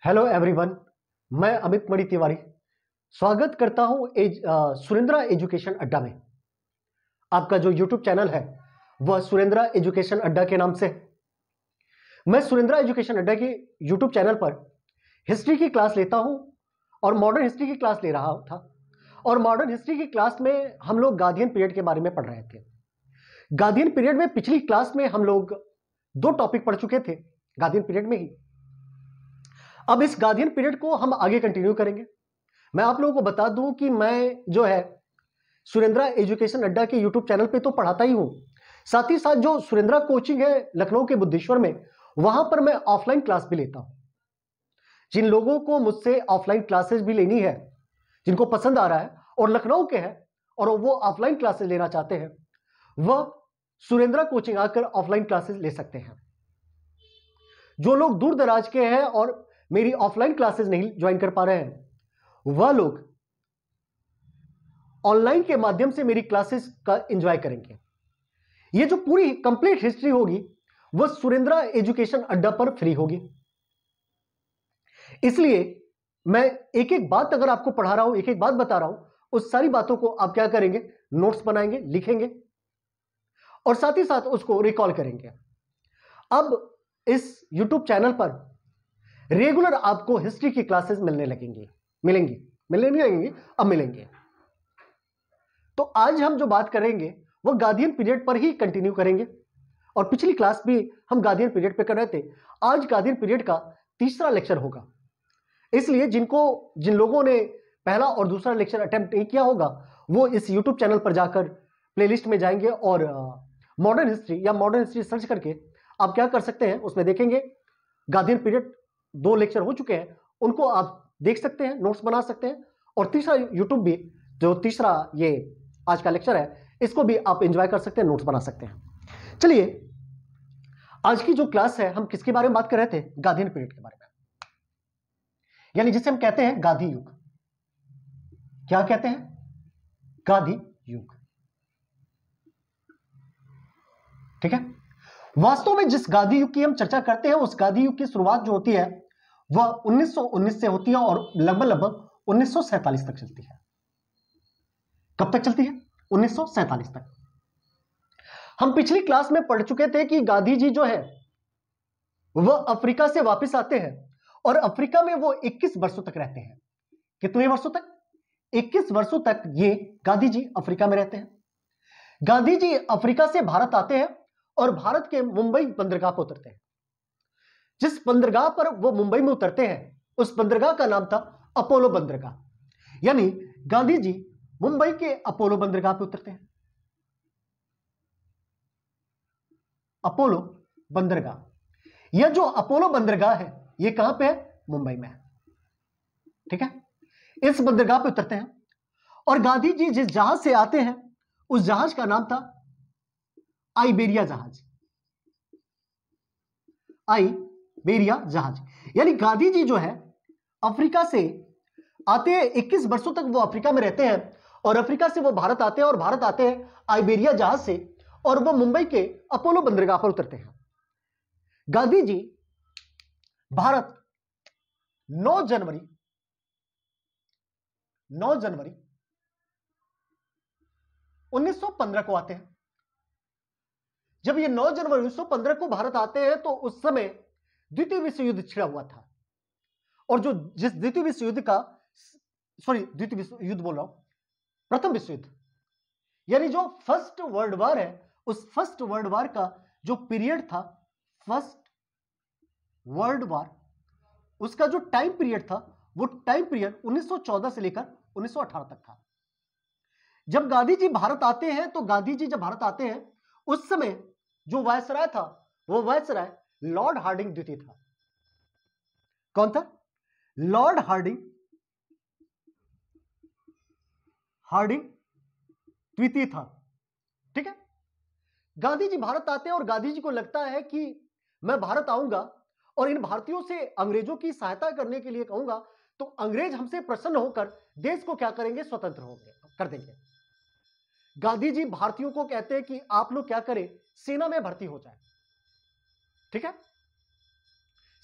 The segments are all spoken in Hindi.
Hello everyone. मैं अमित मणि तिवारी स्वागत करता हूं सुरेंद्रा एजुकेशन अड्डा में। आपका जो यूट्यूब चैनल है वह सुरेंद्रा एजुकेशन अड्डा के नाम से है। मैं सुरेंद्रा एजुकेशन अड्डा के यूट्यूब चैनल पर हिस्ट्री की क्लास लेता हूं और मॉडर्न हिस्ट्री की क्लास ले रहा था। और मॉडर्न हिस्ट्री की क्लास में हम लोग गादियन पीरियड के बारे में पढ़ रहे थे। गादियन पीरियड में पिछली क्लास में हम लोग 2 टॉपिक पढ़ चुके थे गादियन पीरियड में ही। अब इस गादियन पीरियड को हम आगे कंटिन्यू करेंगे। मैं आप लोगों को बता दूं कि मैं जो है सुरेंद्रा एजुकेशन अड्डा के यूट्यूब चैनल पे तो पढ़ाता ही हूं, साथ ही साथ जो सुरेंद्रा कोचिंग है लखनऊ के बुद्धेश्वर में, वहां पर मैं ऑफलाइन क्लास भी लेता हूं। जिन लोगों को मुझसे ऑफलाइन क्लासेस भी लेनी है, जिनको पसंद आ रहा है और लखनऊ के हैं और वो ऑफलाइन क्लासेस लेना चाहते हैं, वह सुरेंद्रा कोचिंग आकर ऑफलाइन क्लासेस ले सकते हैं। जो लोग दूर दराज के हैं और मेरी ऑफलाइन क्लासेस नहीं ज्वाइन कर पा रहे हैं, वह लोग ऑनलाइन के माध्यम से मेरी क्लासेस का एंजॉय करेंगे। यह जो पूरी कंप्लीट हिस्ट्री होगी वह सुरेंद्रा एजुकेशन अड्डा पर फ्री होगी। इसलिए मैं एक एक बात अगर आपको पढ़ा रहा हूं, एक एक बात बता रहा हूं, उस सारी बातों को आप क्या करेंगे, नोट्स बनाएंगे, लिखेंगे और साथ ही साथ उसको रिकॉल करेंगे। अब इस यूट्यूब चैनल पर रेगुलर आपको हिस्ट्री की क्लासेस मिलने लगेंगी, अब मिलेंगे। तो आज हम जो बात करेंगे वो गादियन पीरियड पर ही कंटिन्यू करेंगे और पिछली क्लास भी हम गादियन पीरियड पे कर रहे थे। आज गादियन पीरियड का तीसरा लेक्चर होगा, इसलिए जिन लोगों ने पहला और दूसरा लेक्चर अटेम्प्ट नहीं किया होगा वो इस यूट्यूब चैनल पर जाकर प्लेलिस्ट में जाएंगे और मॉडर्न हिस्ट्री सर्च करके आप क्या कर सकते हैं, उसमें देखेंगे गादियन पीरियड 2 लेक्चर हो चुके हैं, उनको आप देख सकते हैं, नोट्स बना सकते हैं। और तीसरा यूट्यूब भी, जो तीसरा ये आज का लेक्चर है, इसको भी आप एंजॉय कर सकते हैं, नोट्स बना सकते हैं। चलिए, आज की जो क्लास है हम किसके बारे में बात कर रहे थे, गादियन पीरियड के बारे में, यानी जिसे हम कहते हैं गादी युग। क्या कहते हैं, गादी युग। ठीक है। वास्तव में जिस गादी युग की हम चर्चा करते हैं उस गादी युग की शुरुआत जो होती है वह 1919 से होती है और लगभग 1947 तक चलती है। कब तक चलती है, 1947 तक। हम पिछली क्लास में पढ़ चुके थे कि गांधी जी जो है वह अफ्रीका से वापस आते हैं और अफ्रीका में वो 21 वर्षों तक रहते हैं। कितने वर्षों तक, 21 वर्षों तक ये गांधी जी अफ्रीका में रहते हैं। गांधी जी अफ्रीका से भारत आते हैं और भारत के मुंबई बंदरगाह पर उतरते हैं। जिस बंदरगाह पर वो मुंबई में उतरते हैं उस बंदरगाह का नाम था अपोलो बंदरगाह, यानी गांधी जी मुंबई के अपोलो बंदरगाह पर उतरते हैं। अपोलो बंदरगाह, यह जो अपोलो बंदरगाह है यह कहां पे है, मुंबई में है। ठीक है। इस बंदरगाह पर उतरते हैं और गांधी जी जिस जहाज से आते हैं उस जहाज का नाम था आइबेरिया जहाज। आइबेरिया जहाज, यानी गांधी जी जो है अफ्रीका से आते हैं, 21 वर्षों तक वो अफ्रीका में रहते हैं और अफ्रीका से वो भारत आते हैं और भारत आते हैं आइबेरिया जहाज से और वो मुंबई के अपोलो बंदरगाह पर उतरते हैं। गांधी जी भारत 9 जनवरी 1915 को आते हैं। जब ये 9 जनवरी 1915 को भारत आते हैं तो उस समय द्वितीय विश्व युद्ध छिड़ा हुआ था और जिस द्वितीय विश्व युद्ध का, द्वितीय विश्व युद्ध बोल रहा हूं, प्रथम विश्व युद्ध, यानी जो फर्स्ट वर्ल्ड वॉर है, उस फर्स्ट वर्ल्ड वॉर का जो पीरियड था, फर्स्ट वर्ल्ड वॉर, उसका जो टाइम पीरियड था वो टाइम पीरियड 1914 से लेकर 1918 तक था। जब गांधी जी भारत आते हैं तो गांधी जी जब भारत आते हैं उस समय जो वायसराय था वो वायसराय लॉर्ड हार्डिंग द्वितीय था। कौन था, लॉर्ड हार्डिंग द्वितीय था। ठीक है। गांधी जी भारत आते हैं और गांधी जी को लगता है कि मैं भारत आऊंगा और इन भारतीयों से अंग्रेजों की सहायता करने के लिए कहूंगा तो अंग्रेज हमसे प्रसन्न होकर देश को क्या करेंगे, स्वतंत्र कर देंगे। गांधी जी भारतीयों को कहते हैं कि आप लोग क्या करें, सेना में भर्ती हो जाए। ठीक है,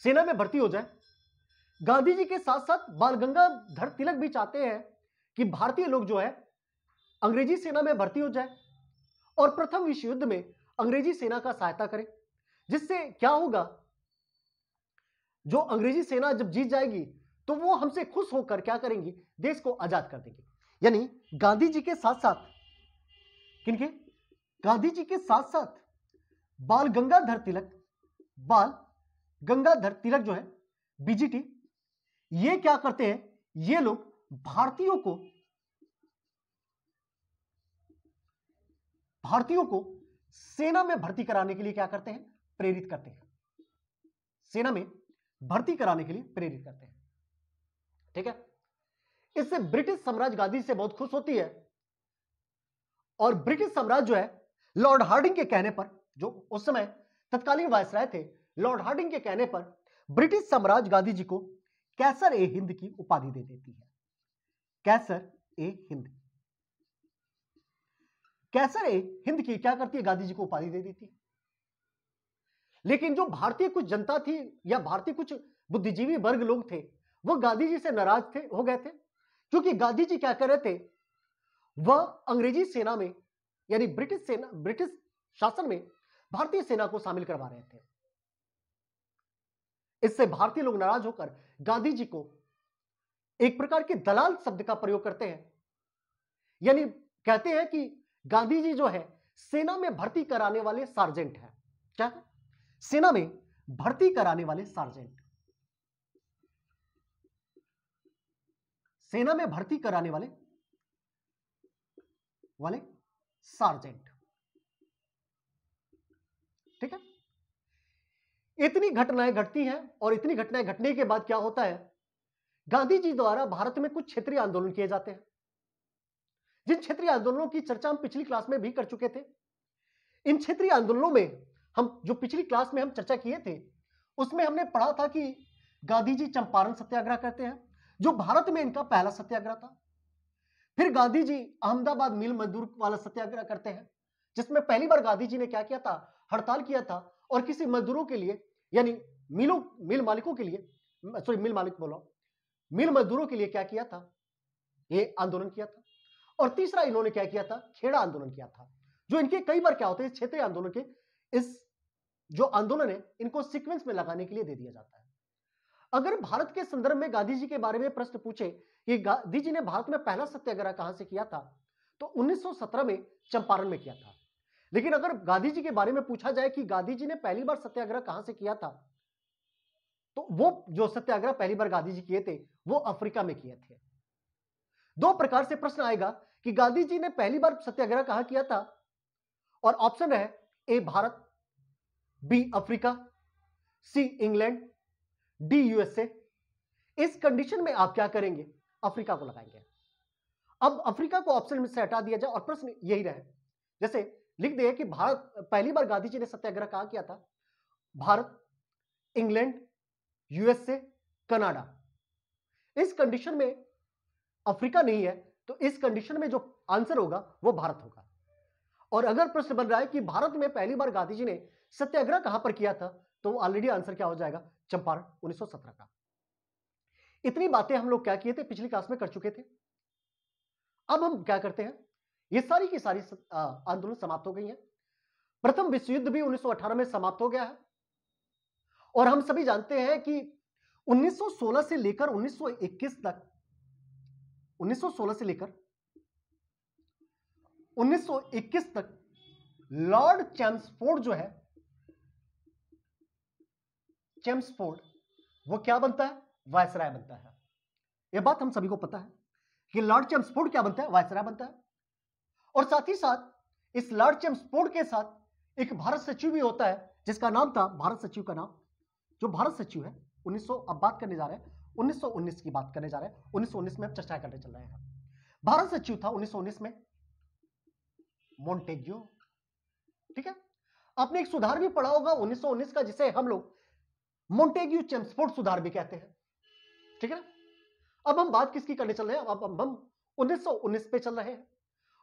सेना में भर्ती हो जाए। गांधी जी के साथ साथ बाल गंगाधर तिलक भी चाहते हैं कि भारतीय लोग जो है अंग्रेजी सेना में भर्ती हो जाए और प्रथम विश्व युद्ध में अंग्रेजी सेना का सहायता करें, जिससे क्या होगा, जो अंग्रेजी सेना जब जीत जाएगी तो वो हमसे खुश होकर क्या करेंगी, देश को आजाद कर देंगे। यानी गांधी जी के साथ साथ किनके, गांधी जी के साथ साथ बाल गंगाधर तिलक जो है बीजीटी, ये क्या करते हैं, ये लोग भारतीयों को सेना में भर्ती कराने के लिए क्या करते हैं, प्रेरित करते हैं, सेना में भर्ती कराने के लिए प्रेरित करते हैं। ठीक है, इससे ब्रिटिश साम्राज्य गांधी से बहुत खुश होती है और ब्रिटिश साम्राज्य जो है लॉर्ड हार्डिंग के कहने पर, जो उस समय तत्कालीन वायसराय थे, लॉर्ड हार्डिंग के कहने पर ब्रिटिश साम्राज्य गांधी जी को कैसर ए हिंद की उपाधि दे देती है। कैसर ए हिंद, कैसर ए हिंद की क्या करती है, गांधी जी को उपाधि दे देती है। लेकिन जो भारतीय कुछ जनता थी या भारतीय कुछ बुद्धिजीवी वर्ग लोग थे, वो गांधी जी से नाराज थे, हो गए थे, क्योंकि गांधी जी क्या कर रहे थे, वह अंग्रेजी सेना में यानी ब्रिटिश शासन में भारतीय सेना को शामिल करवा रहे थे। इससे भारतीय लोग नाराज होकर गांधी जी को एक प्रकार के दलाल शब्द का प्रयोग करते हैं, यानी कहते हैं कि गांधी जी जो है सेना में भर्ती कराने वाले सार्जेंट हैं। क्या, सेना में भर्ती कराने वाले सार्जेंट, सेना में भर्ती कराने वाले सार्जेंट। ठीक है, इतनी घटनाएं घटती हैं और इतनी घटनाएं घटने के बाद क्या होता है, गांधी जी द्वारा भारत में कुछ क्षेत्रीय आंदोलन किए जाते हैं, जिन क्षेत्रीय आंदोलनों की चर्चा हम पिछली क्लास में भी कर चुके थे। इन क्षेत्रीय आंदोलनों में हम जो पिछली क्लास में हम चर्चा किए थे, उसमें हमने पढ़ा था कि गांधी जी चंपारण सत्याग्रह करते हैं, जो भारत में इनका पहला सत्याग्रह था। फिर गांधी जी अहमदाबाद मिल मजदूर वाला सत्याग्रह करते हैं, जिसमें पहली बार गांधी जी ने क्या किया था, हड़ताल किया था और किसी मजदूरों के लिए, यानी मिल मालिकों के लिए, सॉरी मिल मजदूरों के लिए क्या किया था, ये आंदोलन किया था। और तीसरा इन्होंने क्या किया था, खेड़ा आंदोलन किया था, जो इनके कई बार क्या होते हैं, क्षेत्रीय आंदोलन के इस जो आंदोलन है इनको सीक्वेंस में लगाने के लिए दे दिया जाता है। अगर भारत के संदर्भ में गांधी जी के बारे में प्रश्न पूछे कि गांधी जी ने भारत में पहला सत्याग्रह कहां से किया था, तो 1917 में चंपारण में किया था। लेकिन अगर गांधी जी के बारे में पूछा जाए कि गांधी जी ने पहली बार सत्याग्रह कहां से किया था, तो वो जो सत्याग्रह पहली बार गांधी जी किए थे वो अफ्रीका में किए थे। दो प्रकार से प्रश्न आएगा कि गांधी जी ने पहली बार सत्याग्रह कहां किया था, और ऑप्शन है A Bharat, B Africa, C England, D USA. इस कंडीशन में आप क्या करेंगे, अफ्रीका को लगाएंगे। अब अफ्रीका को ऑप्शन में से हटा दिया जाए और प्रश्न यही रहे, जैसे लिख दिए कि भारत, पहली बार गांधी जी ने सत्याग्रह कहां किया था, भारत, इंग्लैंड, यूएसए, कनाडा। इस कंडीशन में अफ्रीका नहीं है, तो इस कंडीशन में जो आंसर होगा वो भारत होगा। और अगर प्रश्न बन रहा है कि भारत में पहली बार गांधी जी ने सत्याग्रह कहां पर किया था, तो ऑलरेडी आंसर क्या हो जाएगा, चंपारण 1917 का। इतनी बातें हम लोग क्या किए थे, पिछली क्लास में कर चुके थे। अब हम क्या करते हैं, ये सारी की सारी आंदोलन समाप्त हो गई हैं। प्रथम विश्व युद्ध भी 1918 में समाप्त हो गया है, और हम सभी जानते हैं कि 1916 से लेकर 1921 तक, 1916 से लेकर 1921 तक लॉर्ड चैम्सफोर्ड जो है, चैम्सफोर्ड, वो क्या बनता है, वायसराय बनता है। यह बात हम सभी को पता है कि लॉर्ड चैम्सफोर्ड क्या बनता है, वायसराय बनता है। और साथ ही साथ इस लॉर्ड चैम्सफोर्ड के साथ एक भारत सचिव भी होता है, जिसका नाम था, भारत सचिव का नाम, जो भारत सचिव है 1900, अब बात करने जा रहे हैं 1919 की बात करने जा रहे हैं, 1919 में हम चर्चा करने चल रहे हैं। भारत सचिव था 1919 में मोंटेग्यू। ठीक है, आपने एक सुधार भी पढ़ा होगा 1919 का, जिसे हम लोग मोंटेग्यू चैम्सफोर्ड सुधार भी कहते हैं। ठीक है ना, अब हम बात किसकी करने चल रहे हैं, अब हम 1919 पे चल रहे हैं।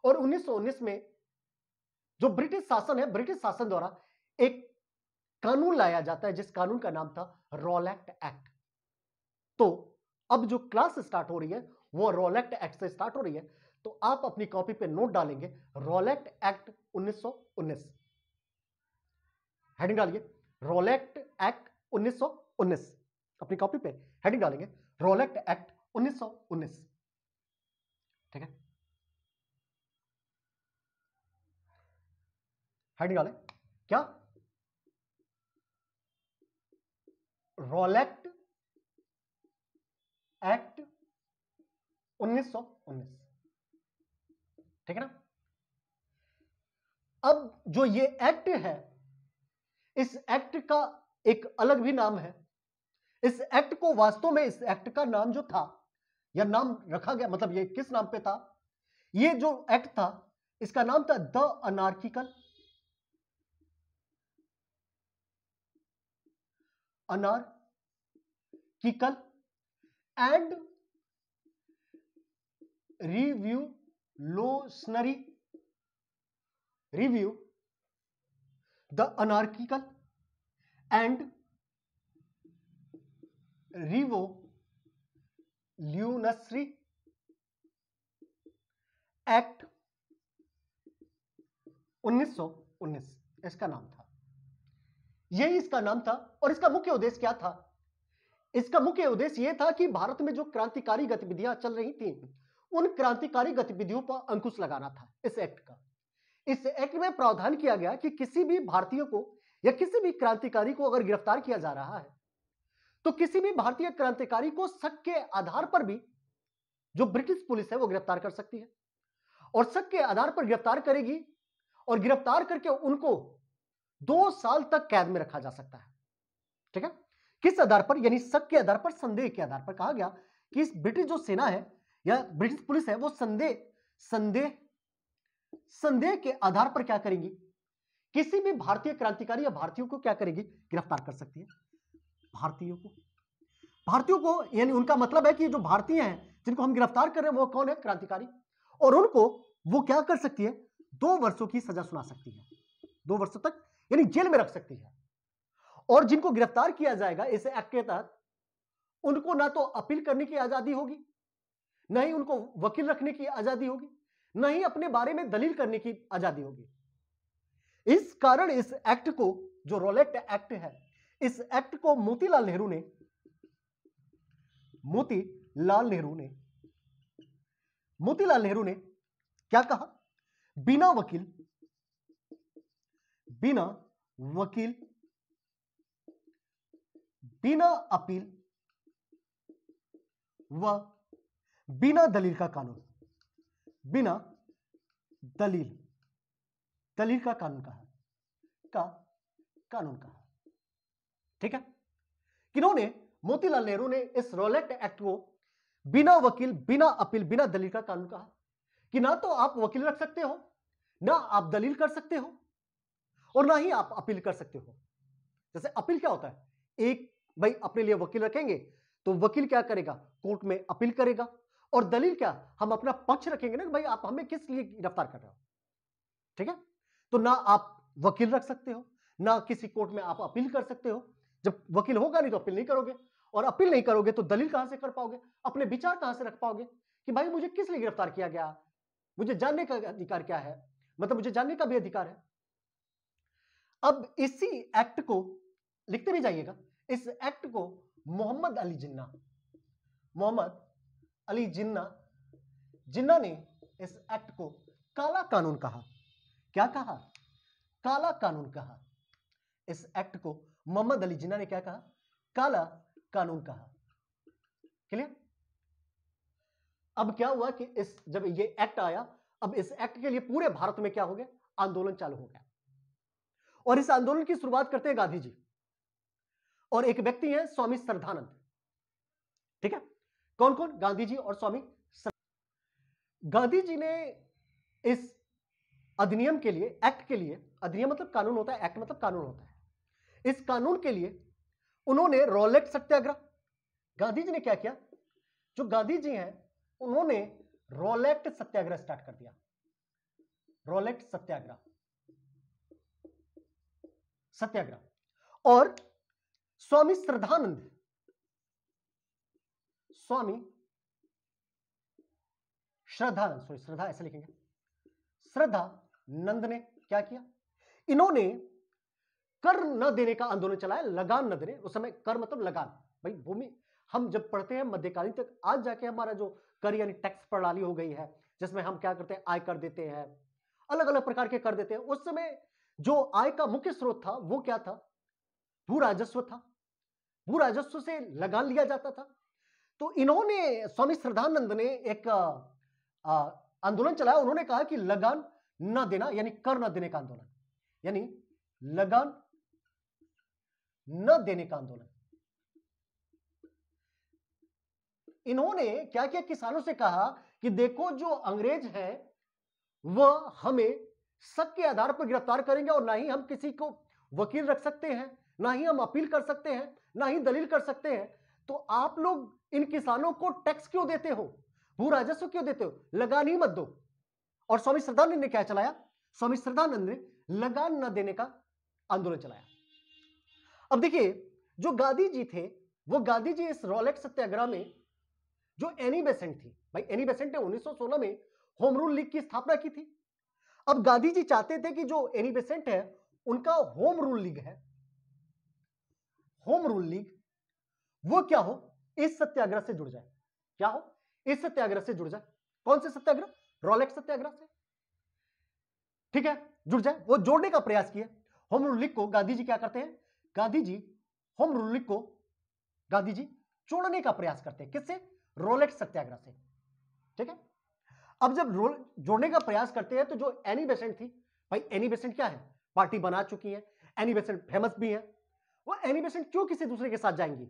और 1919 में जो ब्रिटिश शासन है, ब्रिटिश शासन द्वारा एक कानून लाया जाता है, जिस कानून का नाम था रॉलेट एक्ट। तो अब जो क्लास स्टार्ट हो रही है वो रॉलेट एक्ट से स्टार्ट हो रही है। तो आप अपनी कॉपी पे नोट डालेंगे रॉलेट एक्ट 1919, हेडिंग डालिए रॉलेट एक्ट 1919, अपनी कॉपी पे हेडिंग डालेंगे रॉलेट एक्ट 1919। ठीक है, हेडिंग डालें क्या, रॉलेट एक्ट 1919। ठीक है ना। अब जो ये एक्ट है, इस एक्ट का एक अलग भी नाम है। इस एक्ट को वास्तव में, इस एक्ट का नाम जो था या नाम रखा गया, मतलब ये किस नाम पे था, ये जो एक्ट था इसका नाम था the anarchical and revolutionary review, the anarchical and revolutionary act 1919 इसका नाम था। यही इसका नाम था। और इसका मुख्य उद्देश्य क्या था? इसका मुख्य उद्देश्य यह था कि भारत में जो क्रांतिकारी गतिविधियां चल रही थी, उन क्रांतिकारी गतिविधियों पर अंकुश लगाना था इस एक्ट का। इस एक्ट में प्रावधान किया गया कि किसी भी भारतीय को या किसी भी क्रांतिकारी को अगर गिरफ्तार किया जा रहा है तो किसी भी भारतीय क्रांतिकारी को शक के आधार पर भी जो ब्रिटिश पुलिस है वो गिरफ्तार कर सकती है, और शक के आधार पर गिरफ्तार करेगी, और गिरफ्तार करके उनको 2 साल तक कैद में रखा जा सकता है। ठीक है, किस आधार पर? यानी शक के आधार पर, संदेह के आधार पर। कहा गया कि इस ब्रिटिश जो सेना है या ब्रिटिश पुलिस है वो संदेह के आधार पर क्या करेंगी, किसी भी भारतीय क्रांतिकारी या भारतीयों को क्या करेगी, गिरफ्तार कर सकती है। भारतीयों को यानी उनका मतलब है कि जो भारतीय हैं जिनको हम गिरफ्तार कर रहे हैं वो कौन है, क्रांतिकारी, और उनको वो क्या कर सकती है, 2 वर्षों की सजा सुना सकती है, 2 वर्षों तक यानी जेल में रख सकती है। और जिनको गिरफ्तार किया जाएगा इस एक्ट के तहत, उनको ना तो अपील करने की आजादी होगी, न ही उनको वकील रखने की आजादी होगी, न ही अपने बारे में दलील करने की आजादी होगी। इस कारण इस एक्ट को, जो रॉलेट एक्ट है, इस एक्ट को मोतीलाल नेहरू ने क्या कहा, बिना वकील बिना अपील व बिना दलील का कानून, बिना दलील का कानून कहा। ठीक है, किन्होंने, मोतीलाल नेहरू ने इस रॉलेट एक्ट को बिना वकील, बिना अपील, बिना दलील का कानून कहा कि ना तो आप वकील रख सकते हो, ना आप दलील कर सकते हो, और ना ही आप अपील कर सकते हो। जैसे अपील क्या होता है, एक भाई अपने लिए वकील रखेंगे तो वकील क्या करेगा, कोर्ट में अपील करेगा, और दलील क्या, हम अपना पक्ष रखेंगे ना, भाई आप हमें किस लिए गिरफ्तार कर रहे हो। ठीक है, तो ना आप वकील रख सकते हो, ना किसी कोर्ट में आप अपील कर सकते हो। जब वकील होगा नहीं तो अपील नहीं करोगे, और अपील नहीं करोगे तो दलील कहां से कर पाओगे, अपने विचार कहां से रख पाओगे कि भाई मुझे किस लिए गिरफ्तार किया गया, मुझे जानने का अधिकार क्या है, मतलब मुझे जानने का भी अधिकार है। अब इसी एक्ट को लिखते भी जाइएगा, इस एक्ट को मोहम्मद अली जिन्ना ने इस एक्ट को काला कानून कहा। क्या कहा, काला कानून कहा। इस एक्ट को मोहम्मद अली जिन्ना ने क्या कहा, काला कानून कहा। क्लियर? अब क्या हुआ कि जब ये एक्ट आया, अब इस एक्ट के लिए पूरे भारत में क्या हो गया, आंदोलन चालू हो गया। और इस आंदोलन की शुरुआत करते हैं गांधी जी, और एक व्यक्ति है स्वामी श्रद्धानंद। ठीक है, कौन कौन, गांधी जी और स्वामी। गांधी जी ने इस अधिनियम के लिए, एक्ट के लिए, अधिनियम मतलब कानून होता है, एक्ट मतलब कानून होता है, इस कानून के लिए उन्होंने रॉलेट सत्याग्रह, गांधी जी ने क्या किया, जो गांधी जी हैं उन्होंने रॉलेट सत्याग्रह स्टार्ट कर दिया। रॉलेट सत्याग्रह। और स्वामी श्रद्धानंद स्वामी श्रद्धानंद, सॉरी श्रद्धा ऐसे लिखेंगे, श्रद्धानंद ने क्या किया, इन्होंने कर न देने का आंदोलन चलाया, लगान न देने। उस समय कर मतलब लगान, भाई भूमि हम जब पढ़ते हैं मध्यकालीन तक, आज जाके हमारा जो कर यानी टैक्स प्रणाली हो गई है, जिसमें हम क्या करते हैं, आय कर देते हैं, अलग अलग प्रकार के कर देते हैं। उस समय जो आय का मुख्य स्रोत था वो क्या था, भू राजस्व था। भू राजस्व से लगान लिया जाता था। तो इन्होंने, स्वामी श्रद्धानंद ने एक आंदोलन चलाया। उन्होंने कहा कि लगान न देना यानी कर न देने का आंदोलन, यानी लगान न देने का आंदोलन। इन्होंने क्या किया, किसानों से कहा कि देखो जो अंग्रेज हैं वह हमें शक के आधार पर गिरफ्तार करेंगे और ना ही हम किसी को वकील रख सकते हैं, ना ही हम अपील कर सकते हैं, ना ही दलील कर सकते हैं। तो आप लोग इन किसानों को टैक्स क्यों देते हो, भू राजस्व क्यों देते हो, लगान ही मत दो। और स्वामी श्रद्धानंद ने क्या चलाया, स्वामी श्रद्धानंद ने लगान न देने का आंदोलन चलाया। अब देखिए जो गांधी जी थे, वो गांधी जी इस रॉलेट सत्याग्रह में, जो एनी बेसेंट थी, भाई एनी बेसेंट ने 1916 में होम रूल लीग की स्थापना की थी। अब गांधी जी चाहते थे कि जो एनी बेसेंट है उनका होम रूल लीग है, होम रूल लीग, वो क्या हो, इस सत्याग्रह से जुड़ जाए। क्या हो, इस सत्याग्रह से जुड़ जाए। कौन से सत्याग्रह, रॉलेट सत्याग्रह से, ठीक है, जुड़ जाए। वो जोड़ने का प्रयास किया होम रूल लीग को। गांधी जी क्या करते हैं, Gandhi ji home rule league को गांधी जी जोड़ने का प्रयास करते हैं, किससे, रॉलेट सत्याग्रह से, ठीक है। अब जब जोड़ने का प्रयास करते हैं तो जो एनी बेसेंट थी, भाई एनी बेसेंट क्या है, पार्टी बना चुकी है, एनी बेसेंट फेमस भी है, वो एनी बेसेंट क्यों किसी दूसरे के साथ जाएंगी,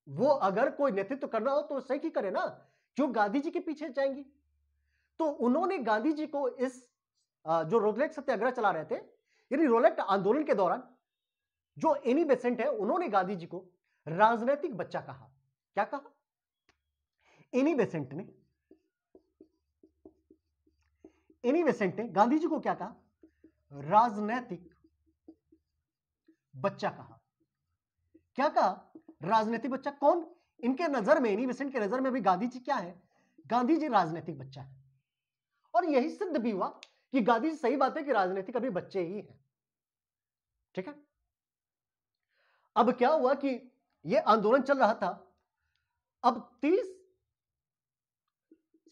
वो अगर कोई नेतृत्व करना हो तो सही करे ना, क्यों गांधी जी के पीछे जाएंगी। तो उन्होंने गांधी जी को इस जो रॉलेट सत्याग्रह चला रहे थे, यानी रॉलेट आंदोलन के दौरान जो एनी बेसेंट है, उन्होंने गांधी जी को राजनीतिक बच्चा कहा। क्या कहा, एनी बेसेंट ने, एनी बेसेंट ने गांधी जी को क्या कहा, राजनीतिक बच्चा कहा। क्या कहा, राजनीतिक बच्चा। कौन, इनके नजर में, एनी बेसेंट के नजर में भी गांधी जी क्या है, गांधी जी राजनीतिक बच्चा है। और यही सिद्ध भी हुआ कि गांधी जी, सही बात है कि राजनीतिक अभी बच्चे ही हैं, ठीक है। अब क्या हुआ कि यह आंदोलन चल रहा था। अब 30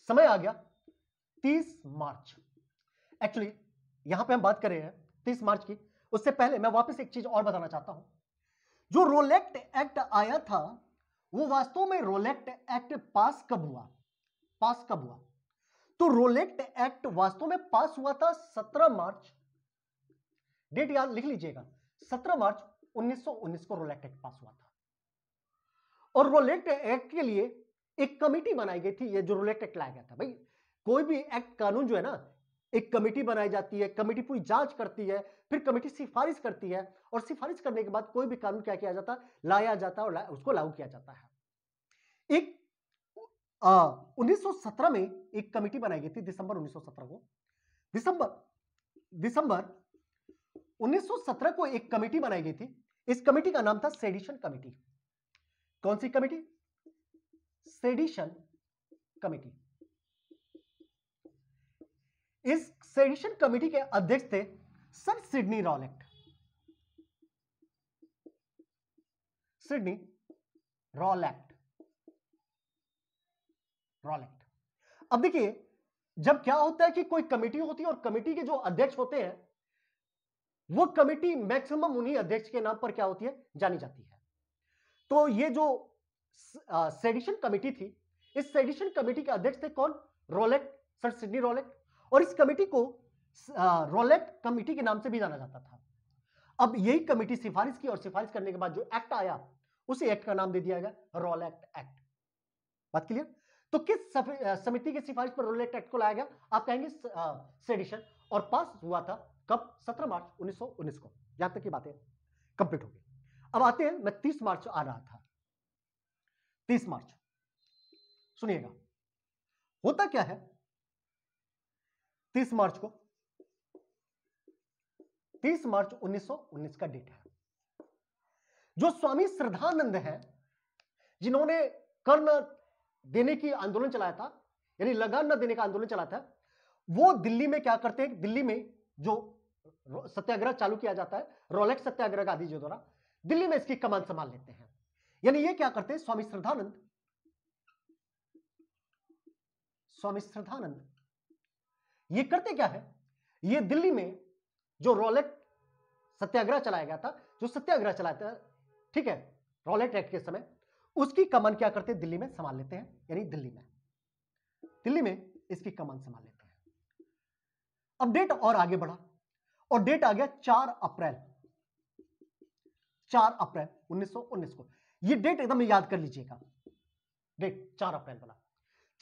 समय आ गया, 30 मार्च, एक्चुअली यहां पे हम बात कर रहे हैं 30 मार्च की। उससे पहले मैं वापस एक चीज और बताना चाहता हूं। जो रोलेट एक्ट आया था, वो वास्तव में रोलेट एक्ट पास कब हुआ, पास कब हुआ, तो रोलेट एक्ट वास्तव में पास हुआ था 17 मार्च, डेट याद लिख लीजिएगा, 17 मार्च 1919 को रोलेट एक्ट पास हुआ था। और रोलेट एक्ट के लिए एक कमेटी बनाई गई थी। ये जो रोलेट एक्ट लाया गया था, भाई कोई भी एक्ट, कानून जो है ना, एक कमेटी बनाई जाती है, कमेटी पूरी जांच करती है, फिर कमेटी सिफारिश करती है, और सिफारिश करने के बाद कोई भी कानून क्या किया जाता है, लाया जाता है और उसको लागू किया जाता है। एक 1917 में एक कमेटी बनाई गई थी, दिसंबर 1917 को, दिसंबर 1917 को एक कमेटी बनाई गई थी। इस कमेटी का नाम था सेडिशन कमेटी। कौन सी कमेटी, सेडिशन कमेटी। इस सेडिशन कमेटी के अध्यक्ष थे sir Sydney Rowlatt, Sydney Rowlatt, Rowlatt. अब देखिए, जब क्या होता है कि कोई कमेटी होती है और कमेटी के जो अध्यक्ष होते हैं, वो कमेटी मैक्सिमम उन्हीं अध्यक्ष के नाम पर क्या होती है, जानी जाती है। तो ये जो सेडिशन कमेटी थी, इस सेडिशन कमेटी के अध्यक्ष थे कौन, रॉलेट, सर सिडनी रॉलेट। और इस कमेटी को रॉलेट कमेटी के नाम से भी जाना जाता था। अब यही कमेटी सिफारिश की, और सिफारिश करने के बाद जो एक्ट आया, उसी एक्ट का नाम दे दिया गया रॉलेट एक्ट। बात क्लियर। तो किस समिति की सिफारिश पर रॉलेट एक्ट को लाया गया, आप कहेंगे सेडिशन, और पास हुआ था कब, 17 मार्च 1919 को। यहां तक की बातें कंप्लीट हो गई। अब आते हैं, मैं 30 मार्च आ रहा था, 30 मार्च सुनिएगा, होता क्या है 30 मार्च को, 30 मार्च 1919 का डेट है। जो स्वामी श्रद्धानंद है, जिन्होंने कर देने की आंदोलन चलाया था, यानी लगान न देने का आंदोलन चलाया था, वो दिल्ली में क्या करते हैं, दिल्ली में जो सत्याग्रह चालू किया जाता है, रोलेक्स सत्याग्रह गांधी जी द्वारा, दिल्ली में इसकी कमान संभाल लेते हैं। यानी ये क्या करते हैं, स्वामी श्रद्धानंद ये करते क्या है, ये दिल्ली में जो रोलेट सत्याग्रह चलाया गया था, जो सत्याग्रह चलाया था, ठीक है, रोलेट एक्ट के समय, उसकी कमान क्या करते हैं, दिल्ली में संभाल लेते हैं। यानी दिल्ली में इसकी कमान संभाल लेते हैं। अब डेट और आगे बढ़ा और डेट आ गया 4 अप्रैल 1919 को। ये डेट एकदम याद कर लीजिएगा, डेट 4 अप्रैल वाला।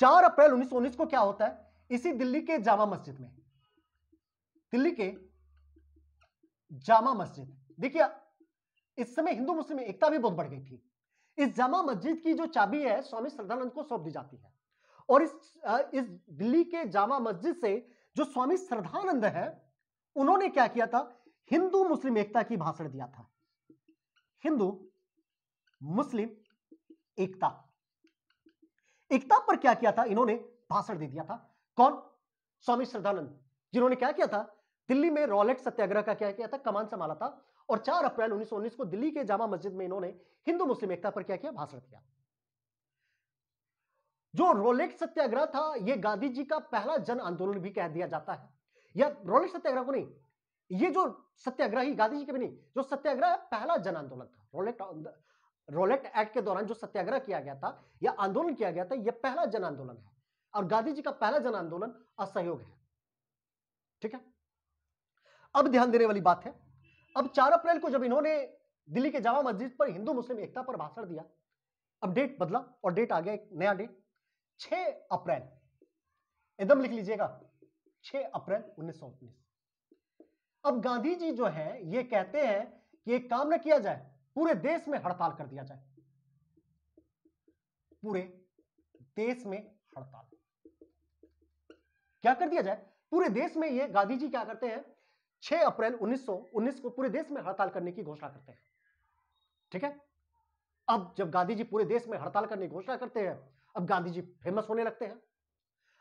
4 अप्रैल 1919 को क्या होता है, इसी दिल्ली के जामा मस्जिद में, दिल्ली के जामा मस्जिद, देखिए इस समय हिंदू मुस्लिम एकता भी बहुत बढ़ गई थी। इस जामा मस्जिद की जो चाबी है स्वामी श्रद्धानंद को सौंप दी जाती है, और इस दिल्ली के जामा मस्जिद से जो स्वामी श्रद्धानंद है, उन्होंने क्या किया था, हिंदू मुस्लिम एकता की भाषण दिया था। हिंदू मुस्लिम एकता पर क्या किया था, इन्होंने भाषण दे दिया था। कौन, स्वामी श्रद्धानंद, जिन्होंने क्या किया था, दिल्ली में रोलेट सत्याग्रह का क्या किया था, कमान संभाला था, और 4 अप्रैल 1919 को दिल्ली के जामा मस्जिद में इन्होंने हिंदू मुस्लिम एकता पर क्या किया, भाषण दिया। जो रोलेट सत्याग्रह था, यह गांधी जी का पहला जन आंदोलन भी कह दिया जाता है। या रोलेट सत्याग्रह को नहीं, ये जो सत्याग्रही गांधी जी के भी नहीं, जो सत्याग्रह पहला जन आंदोलन था, रोलेट एक्ट के दौरान जो सत्याग्रह किया गया था या आंदोलन किया गया था, यह पहला जन आंदोलन है, और गांधी जी का पहला जन आंदोलन असहयोग है। ठीक है, अब ध्यान देने वाली बात है, अब 4 अप्रैल को जब इन्होंने दिल्ली के जामा मस्जिद पर हिंदू मुस्लिम एकता पर भाषण दिया, अब डेट बदला और डेट आ गया एक नया डेट, 6 अप्रैल, एकदम लिख लीजिएगा, 6 अप्रैल 1919। अब गांधी जी जो है ये कहते हैं कि एक काम न किया जाए, पूरे देश में हड़ताल कर दिया जाए, पूरे देश में हड़ताल क्या कर दिया जाए, पूरे देश में। ये गांधी जी क्या करते हैं, 6 अप्रैल 1919 को पूरे देश में हड़ताल करने की घोषणा करते हैं। ठीक है, अब जब गांधी जी पूरे देश में हड़ताल करने की घोषणा करते हैं, अब गांधी जी फेमस होने लगते हैं।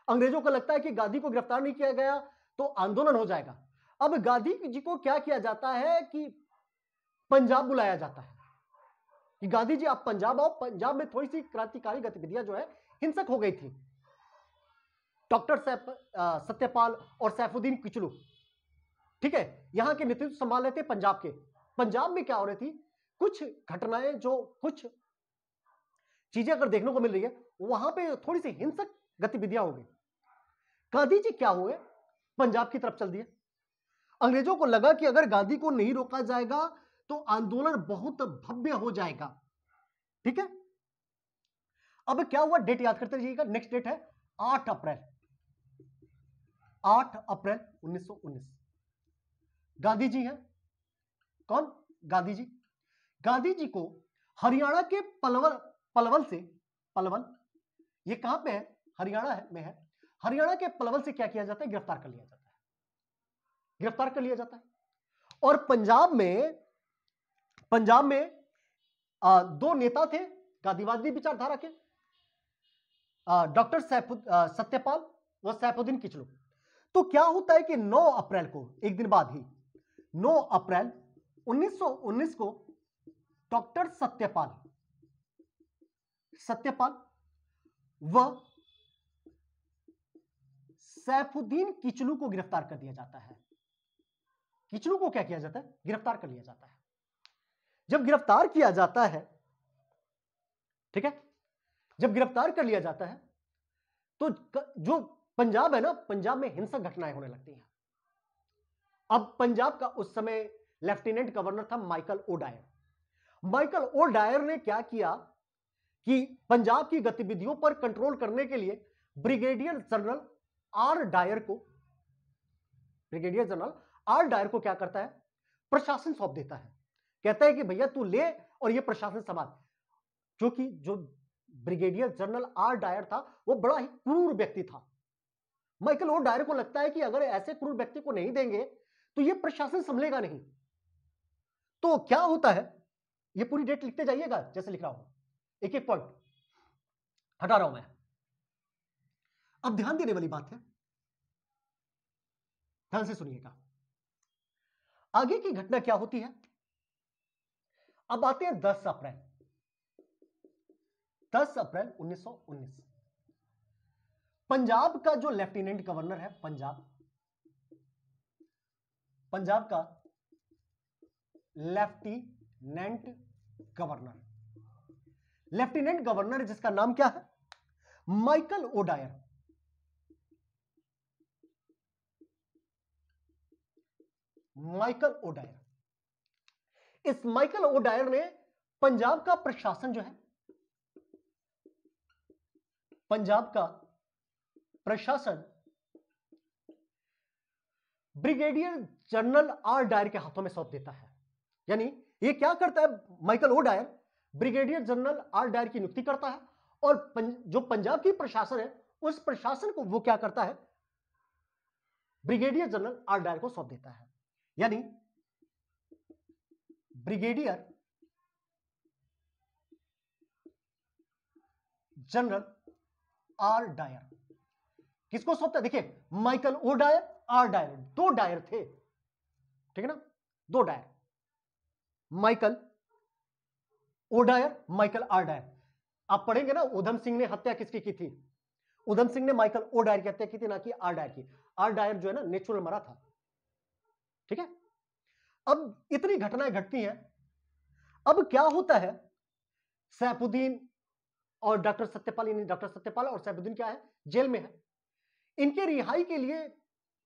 अंग्रेजों को लगता है कि गांधी को गिरफ्तार नहीं किया गया तो आंदोलन हो जाएगा। अब गांधी जी को क्या किया जाता है कि पंजाब बुलाया जाता है कि गांधी जी आप पंजाब आओ। पंजाब में थोड़ी सी क्रांतिकारी गतिविधियां जो है हिंसक हो गई थी। डॉक्टर सत्यपाल और सैफुद्दीन किचलू, ठीक है, यहां के नेतृत्व संभाल रहे थे पंजाब के। पंजाब में क्या हो रही थी, कुछ घटनाएं, जो कुछ चीजें अगर देखने को मिल रही है, वहां पे थोड़ी सी हिंसक गतिविधियां हो गई। गांधी जी क्या हुए, पंजाब की तरफ चल दिए। अंग्रेजों को लगा कि अगर गांधी को नहीं रोका जाएगा तो आंदोलन बहुत भव्य हो जाएगा। ठीक है, अब क्या हुआ, डेट याद करते रहिएगा। नेक्स्ट डेट है 8 अप्रैल 1919। गांधी जी हैं कौन, गांधी जी, गांधी जी को हरियाणा के पलवल से, पलवल ये कहां पे है, हरियाणा में है, हरियाणा के पलवल से क्या किया जाता है, गिरफ्तार कर लिया जाता है, गिरफ्तार कर लिया जाता है। और पंजाब में 2 नेता थे गांधीवादी विचारधारा के, डॉक्टर सत्यपाल व सैफुद्दीन किचलू। तो क्या होता है कि 9 अप्रैल को, एक दिन बाद ही 9 अप्रैल 1919 को डॉक्टर सत्यपाल व सैफुद्दीन किचलू को गिरफ्तार कर दिया जाता है। किचलू को क्या किया जाता है, गिरफ्तार कर लिया जाता है। जब गिरफ्तार किया जाता है, ठीक है, जब गिरफ्तार कर लिया जाता है तो जो पंजाब है ना, पंजाब में हिंसक घटनाएं होने लगती हैं। अब पंजाब का उस समय लेफ्टिनेंट गवर्नर था Michael O'Dwyer. Michael O'Dwyer ने क्या किया कि पंजाब की गतिविधियों पर कंट्रोल करने के लिए ब्रिगेडियर जनरल आर डायर को क्या करता है, प्रशासन सौंप देता है। कहता है कि भैया तू ले और ये प्रशासन संभाल। क्योंकि जो ब्रिगेडियर जनरल आर डायर था वो बड़ा ही क्रूर व्यक्ति था। माइकल ओ डायर को लगता है कि अगर ऐसे क्रूर व्यक्ति को नहीं देंगे तो ये प्रशासन संभलेगा नहीं। तो क्या होता है, ये पूरी डेट लिखते जाइएगा जैसे लिख रहा हूं, एक एक पॉइंट। हटा रहा हूं मैं। अब ध्यान देने वाली बात है, ध्यान से सुनिएगा। आगे की घटना क्या होती है? अब आते हैं 10 अप्रैल 1919। पंजाब का जो लेफ्टिनेंट गवर्नर है, पंजाब का लेफ्टिनेंट गवर्नर जिसका नाम क्या है? Michael O'Dwyer. इस माइकल ओडायर ने पंजाब का प्रशासन जो है, पंजाब का प्रशासन ब्रिगेडियर जनरल आर डायर के हाथों में सौंप देता है। यानी ये क्या करता है? Michael O'Dwyer brigadier general R Dyer की नियुक्ति करता है और जो पंजाब की प्रशासन है, उस प्रशासन को वो क्या करता है? ब्रिगेडियर जनरल आर डायर को सौंप देता है। यानी ब्रिगेडियर जनरल आर डायर किसको सौंपता है? देखिए, माइकल ओडायर, आर डायर, दो डायर थे, ठीक है ना, दो Dyer, Michael O'Dwyer, Michael R Dyer. आप पढ़ेंगे ना, उधम सिंह ने हत्या किसकी की थी? उधम सिंह ने माइकल ओडायर की हत्या की थी, ना कि आर डायर की। आर डायर जो है ना, नेचुरल मरा था, ठीक है। अब इतनी घटनाएं घटती हैं। अब क्या होता है? सैफुद्दीन और डॉक्टर सत्यपाल, यानी डॉक्टर सत्यपाल और सैफुद्दीन क्या है? जेल में है। इनके रिहाई के लिए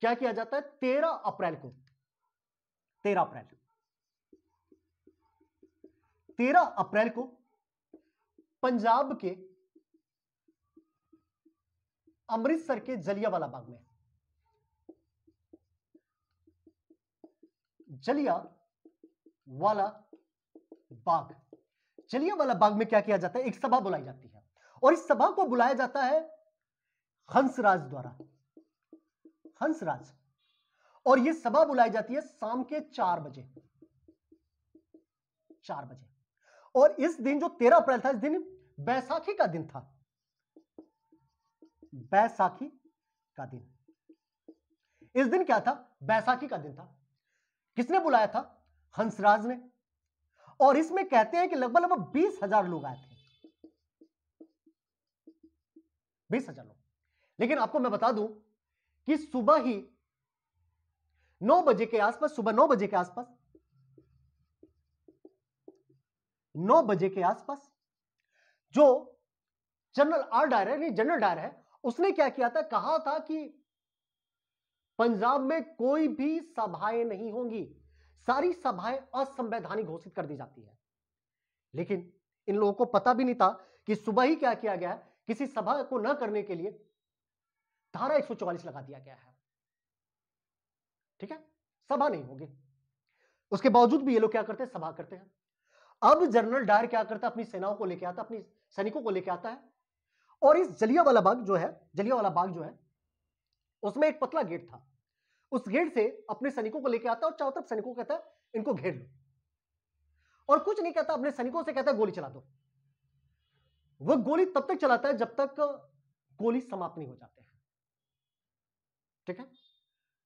क्या किया जाता है? 13 अप्रैल को 13 अप्रैल को पंजाब के अमृतसर के जलियांवाला बाग में, जलियांवाला बाग में क्या किया जाता है? एक सभा बुलाई जाती है और इस सभा को बुलाया जाता है हंसराज द्वारा, हंसराज। और यह सभा बुलाई जाती है शाम के 4 बजे। और इस दिन जो 13 अप्रैल था, इस दिन बैसाखी का दिन था, बैसाखी का दिन। इस दिन क्या था? बैसाखी का दिन था। किसने बुलाया था? हंसराज ने। और इसमें कहते हैं कि लगभग 20,000 लोग आए थे, 20,000 लोग। लेकिन आपको मैं बता दूं कि सुबह ही 9 बजे के आसपास, सुबह 9 बजे के आसपास, 9 बजे के आसपास जो जनरल आर डायर है, जनरल डायर है, उसने क्या किया था? कहा था कि पंजाब में कोई भी सभाएं नहीं होंगी, सारी सभाएं असंवैधानिक घोषित कर दी जाती है। लेकिन इन लोगों को पता भी नहीं था कि सुबह ही क्या किया गया है, किसी सभा को न करने के लिए धारा 144 लगा दिया गया है, ठीक है, सभा नहीं होगी। उसके बावजूद भी ये लोग क्या करते हैं? सभा करते हैं। अब जनरल डायर क्या करता है? अपनी सेनाओं को लेकर आता, अपनी सैनिकों को लेकर आता है और इस जलियांवाला बाग जो है, उसमें एक पतला गेट था। उस गेट से अपने सैनिकों को लेकर आता है और चारों तरफ सैनिकों को कहता है इनको घेर लो, और कुछ नहीं कहता, अपने सैनिकों से कहता है गोली चला दो। वह गोली तब तक चलाता है जब तक गोली समाप्त नहीं हो जाते हैं, ठीक है,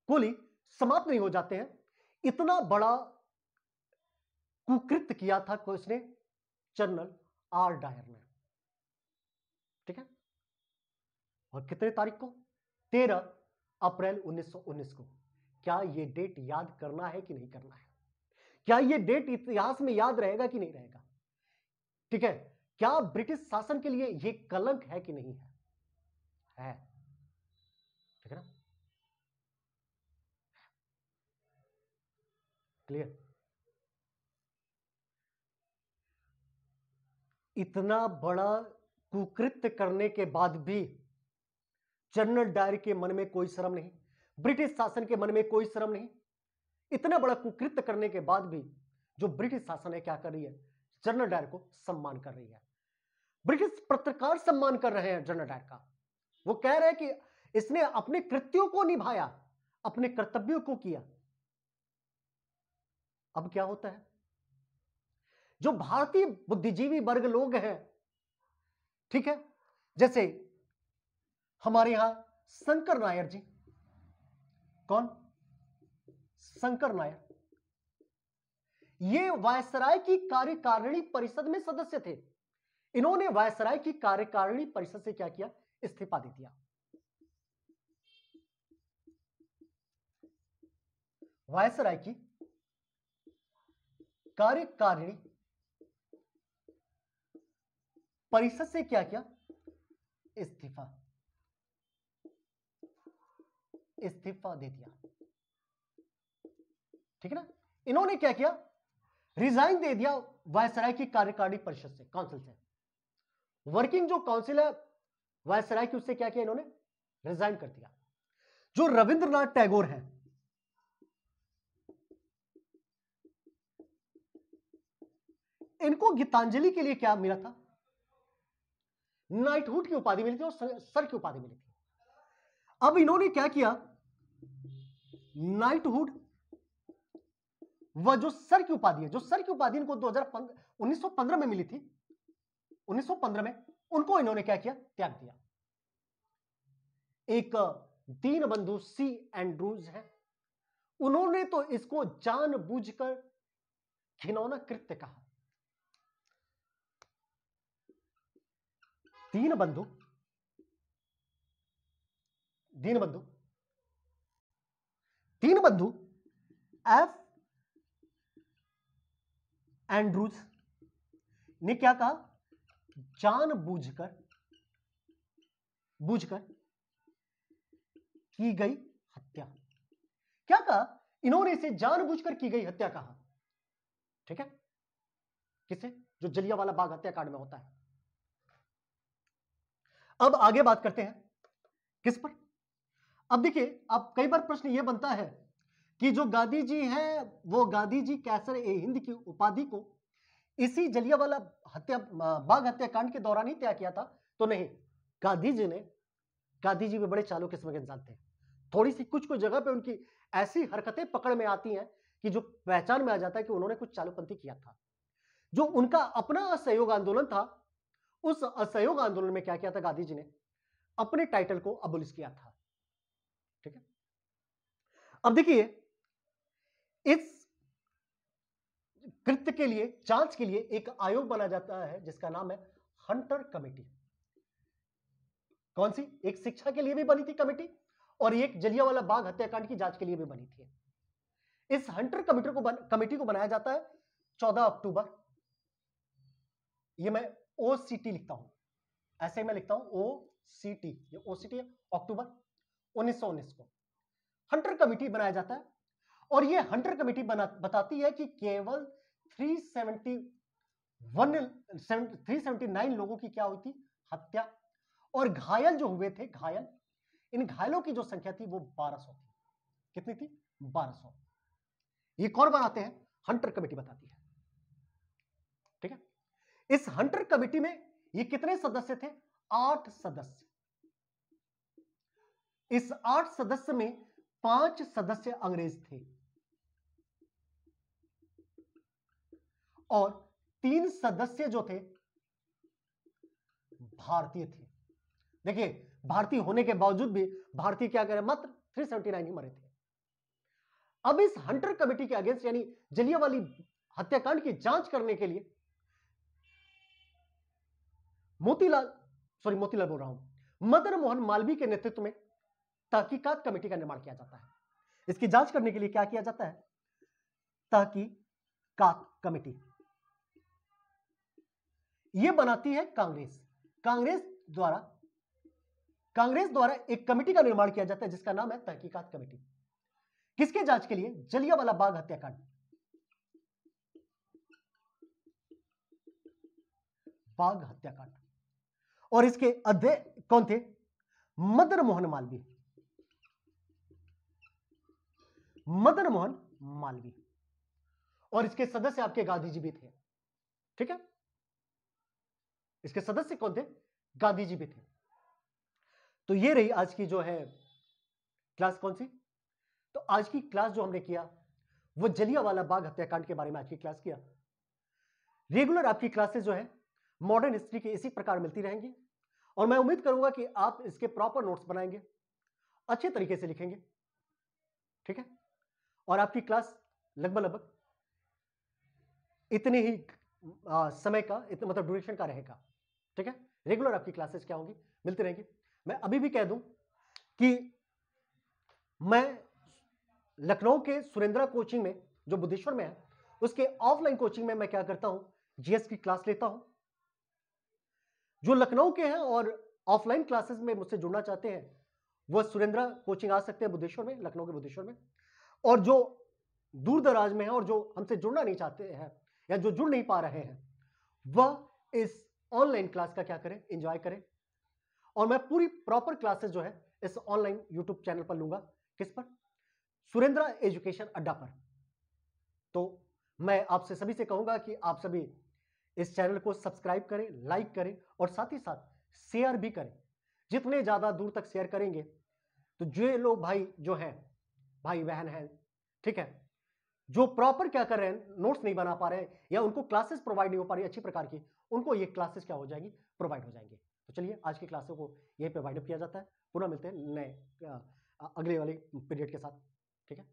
गोली समाप्त नहीं हो जाते हैं। इतना बड़ा कुकृत्य किया था उसने, जनरल आर डायर ने, ठीक है। और कितने तारीख को? 13 अप्रैल 1919 को। क्या यह डेट याद करना है कि नहीं करना है? क्या यह डेट इतिहास में याद रहेगा कि नहीं रहेगा? ठीक है, क्या ब्रिटिश शासन के लिए यह कलंक है कि नहीं है? है, ठीक है ना, क्लियर। इतना बड़ा कुकृत्य करने के बाद भी जनरल डायर के मन में कोई शर्म नहीं, ब्रिटिश शासन के मन में कोई शर्म नहीं। इतना बड़ा कुकृत्य करने के बाद भी जो ब्रिटिश शासन है क्या कर रही है? जनरल डायर को सम्मान कर रही है। ब्रिटिश पत्रकार सम्मान कर रहे हैं जनरल डायर का। वो कह रहे हैं कि इसने अपने कृत्यों को निभाया, अपने कर्तव्यों को किया। अब क्या होता है? जो भारतीय बुद्धिजीवी वर्ग लोग हैं, ठीक है, जैसे हमारे यहां शंकर नायर जी, कौन? शंकर नायर, ये वायसराय की कार्यकारिणी परिषद में सदस्य थे। इन्होंने वायसराय की कार्यकारिणी परिषद से क्या किया? इस्तीफा दे दिया। वायसराय की कार्यकारिणी परिषद से क्या किया? इस्तीफा दे दिया। ठीक है ना? इन्होंने क्या किया? रिजाइन दे दिया वायसराय की कार्यकारिणी परिषद से, काउंसिल से। वर्किंग जो काउंसिल है वायसराय की, उससे क्या किया इन्होंने? रिजाइन कर दिया। जो रविंद्रनाथ टैगोर हैं, इनको गीतांजलि के लिए क्या मिला था? नाइटहुड की उपाधि मिली थी और सर की उपाधि मिली थी। अब इन्होंने क्या किया? नाइटहुड वह जो सर की उपाधि है, जो सर की उपाधि इनको 1915 में मिली थी, 1915 में, उनको इन्होंने क्या किया? त्याग दिया। एक दीनबंधु सी एंड्रूज है, उन्होंने तो इसको जानबूझकर घिनौना कृत्य कहा। दीनबंधु एफ एंड्रूज ने क्या कहा? जानबूझकर की गई हत्या। क्या कहा? इन्होंने इसे जानबूझकर की गई हत्या कहा। ठीक है? किसे? जो जलियांवाला बाग हत्याकांड में होता है। अब आगे बात करते हैं किस पर? अब देखिए, अब कई बार प्रश्न यह बनता है कि जो गांधी जी हैं, वो गांधी जी कैसर ए हिंद की उपाधि को इसी जलियांवाला बाग हत्याकांड के दौरान ही त्याग किया था। तो नहीं, गांधी जी भी बड़े चालू किस्म के इंसान थे। थोड़ी सी कुछ जगह पे उनकी ऐसी हरकतें पकड़ में आती हैं कि जो पहचान में आ जाता है कि उन्होंने कुछ चालूपंथी किया था। जो उनका अपना असहयोग आंदोलन था, उस असहयोग आंदोलन में क्या किया था? गांधी जी ने अपने टाइटल को अबोलिश किया था। ठीक है? अब देखिए, इस कृत्य के लिए, जांच के लिए एक आयोग बना जाता है जिसका नाम है हंटर कमेटी। कौन सी? एक शिक्षा के लिए भी बनी थी कमेटी और एक जलियांवाला बाग हत्याकांड की जांच के लिए भी बनी थी। इस हंटर कमेटी को बनाया जाता है 14 अक्टूबर। ये मैं ओसीटी लिखता हूं, ऐसे मैं लिखता हूं ओसीटी, ये ओसीटी है, अक्टूबर 1919 को हंटर कमेटी बनाया जाता है। और ये हंटर कमेटी बताती है कि केवल 379 लोगों की क्या हुई थी? हत्या। और घायल जो हुए थे, इन घायलों की जो संख्या थी वो 1200 थी। कितनी थी? 1200। ये कौन बनाते हैं? हंटर कमेटी बताती है। ठीक है? इस हंटर कमेटी में ये कितने सदस्य थे? 8 सदस्य। इस 8 सदस्य में 5 सदस्य अंग्रेज थे और 3 सदस्य जो थे भारतीय थे। देखिए, भारतीय होने के बावजूद भी भारतीय क्या करें? मात्र 379 ही मरे थे। अब इस हंटर कमेटी के अगेंस्ट, यानी जलियांवाला हत्याकांड की जांच करने के लिए मोतीलाल बोल रहा हूं, मदन मोहन मालवीय के नेतृत्व में तहकीकात कमेटी का निर्माण किया जाता है। इसकी जांच करने के लिए क्या किया जाता है? तहकीकात कमेटी। यह बनाती है कांग्रेस। कांग्रेस द्वारा एक कमेटी का निर्माण किया जाता है जिसका नाम है तहकीकात कमेटी। किसके जांच के लिए? जलियांवाला बाग हत्याकांड। और इसके अध्यक्ष कौन थे? मदन मोहन मालवीय। और इसके सदस्य आपके गांधी जी भी थे। ठीक है? इसके सदस्य कौन थे? गांधी जी भी थे। तो ये रही आज की जो है क्लास। कौन सी? तो आज की क्लास जो हमने किया वो जलियांवाला बाग हत्याकांड के बारे में आज की क्लास किया। रेगुलर आपकी क्लासेस जो है मॉडर्न हिस्ट्री की इसी प्रकार मिलती रहेंगी और मैं उम्मीद करूंगा कि आप इसके प्रॉपर नोट्स बनाएंगे, अच्छे तरीके से लिखेंगे, ठीक है, और आपकी क्लास लगभग इतने ही समय का, इतने मतलब ड्यूरेशन का रहेगा, ठीक है। रेगुलर आपकी क्लासेस क्या होंगी, मिलते रहेंगे। मैं अभी भी कह दूं कि मैं लखनऊ के सुरेंद्रा कोचिंग में, जो बुद्धेश्वर में है, उसके ऑफलाइन कोचिंग में मैं क्या करता हूं, जीएस की क्लास लेता हूं। जो लखनऊ के हैं और ऑफलाइन क्लासेस में मुझसे जुड़ना चाहते हैं, वह सुरेंद्रा कोचिंग आ सकते हैं बुद्धेश्वर में, लखनऊ के बुद्धेश्वर में। और जो दूर दराज में है और जो हमसे जुड़ना नहीं चाहते हैं या जो जुड़ नहीं पा रहे हैं, वह इस ऑनलाइन क्लास का क्या करें, एंजॉय करें। और मैं पूरी प्रॉपर क्लासेस जो है इस ऑनलाइन यूट्यूब चैनल पर लूंगा। किस पर? सुरेंद्रा एजुकेशन अड्डा पर। तो मैं आपसे सभी से कहूंगा कि आप सभी इस चैनल को सब्सक्राइब करें, लाइक करें और साथ ही साथ शेयर भी करें। जितने ज्यादा दूर तक शेयर करेंगे तो जो लोग भाई जो हैं, भाई बहन हैं, ठीक है, जो प्रॉपर क्या कर रहे हैं, नोट्स नहीं बना पा रहे हैं या उनको क्लासेस प्रोवाइड नहीं हो पा रही अच्छी प्रकार की, उनको ये क्लासेस क्या हो जाएंगी, प्रोवाइड हो जाएंगे। तो चलिए आज की क्लासों को यही प्रोवाइड किया जाता है। पुनः मिलते हैं नए अगले वाले पीरियड के साथ, ठीक है।